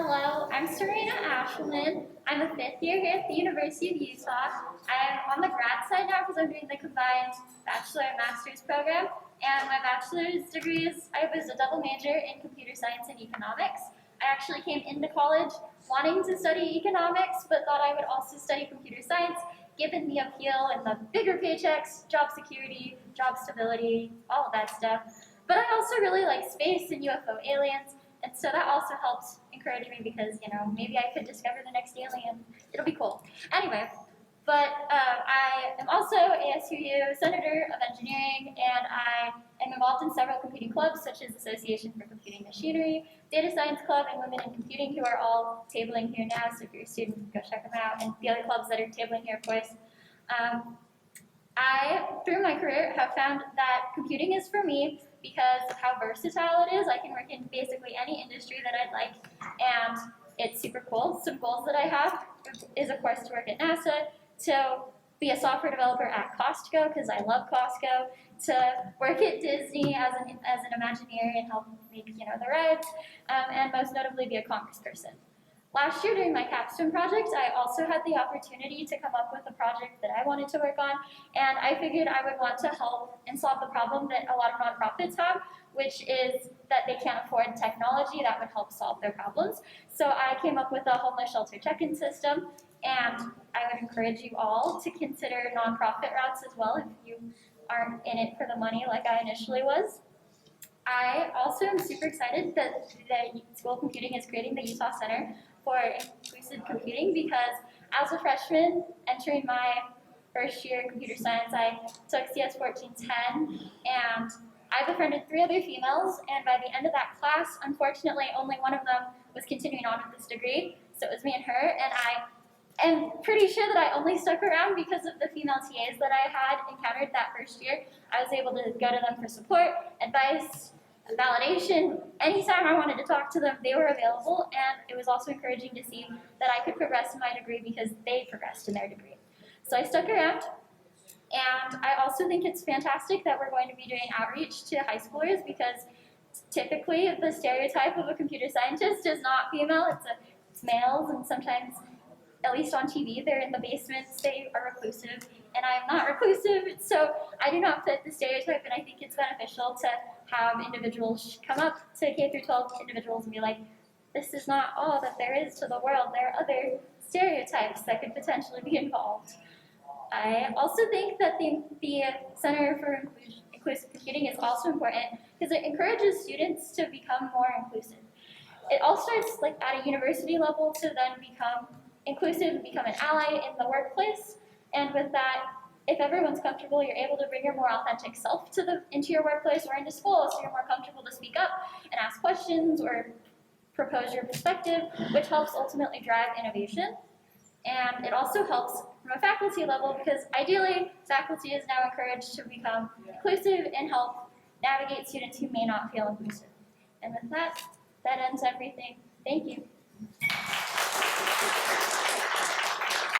Hello, I'm Serena Aeschilman. I'm a fifth year here at the University of Utah. I'm on the grad side now because I'm doing the combined bachelor and master's program. And my bachelor's degree I was a double major in computer science and economics. I actually came into college wanting to study economics, but thought I would also study computer science, given the appeal and the bigger paychecks, job security, job stability, all of that stuff. But I also really like space and UFO aliens. And so that also helped encourage me because, maybe I could discover the next alien. It'll be cool. Anyway, but I am also ASUU Senator of Engineering, and I am involved in several computing clubs, such as Association for Computing Machinery, Data Science Club, and Women in Computing, who are all tabling here now. So if you're a student, go check them out. And the other clubs that are tabling here, of course. I, through my career, have found that computing is for me because of how versatile it is. I can work in basically any industry that I'd like, and it's super cool. Some goals that I have is, of course, to work at NASA, to be a software developer at Costco, because I love Costco, to work at Disney as an Imagineer and help make, the rides, and most notably be a congressperson. Last year during my capstone project, I also had the opportunity to come up with a project that I wanted to work on, and I figured I would want to help and solve the problem that a lot of nonprofits have, which is that they can't afford technology that would help solve their problems. So I came up with a homeless shelter check-in system, and I would encourage you all to consider nonprofit routes as well if you aren't in it for the money like I initially was. I also am super excited that the School of Computing is creating the Utah Center for Inclusive Computing, because as a freshman entering my first year in computer science, I took CS 1410, and I befriended 3 other females, and by the end of that class, unfortunately, only one of them was continuing on with this degree, so it was me and her, and I am pretty sure that I only stuck around because of the female TAs that I had encountered that first year. I was able to go to them for support, advice, validation. Anytime I wanted to talk to them, they were available, and it was also encouraging to see that I could progress in my degree because they progressed in their degree. So I stuck around, and I also think it's fantastic that we're going to be doing outreach to high schoolers, because typically the stereotype of a computer scientist is not female, it's males, and sometimes, at least on TV, they're in the basements, they are reclusive, and I'm not reclusive, so I do not fit the stereotype, and I think it's beneficial to have individuals come up to K-12 individuals and be like, this is not all that there is to the world, there are other stereotypes that could potentially be involved. I also think that the Center for Inclusive Computing is also important because it encourages students to become more inclusive. It all starts at a university level to then become inclusive and become an ally in the workplace, and with that, if everyone's comfortable, you're able to bring your more authentic self into your workplace or into school, so you're more comfortable to speak up and ask questions or propose your perspective, which helps ultimately drive innovation. And it also helps from a faculty level, because ideally, faculty is now encouraged to become inclusive and help navigate students who may not feel inclusive. And with that, that ends everything. Thank you.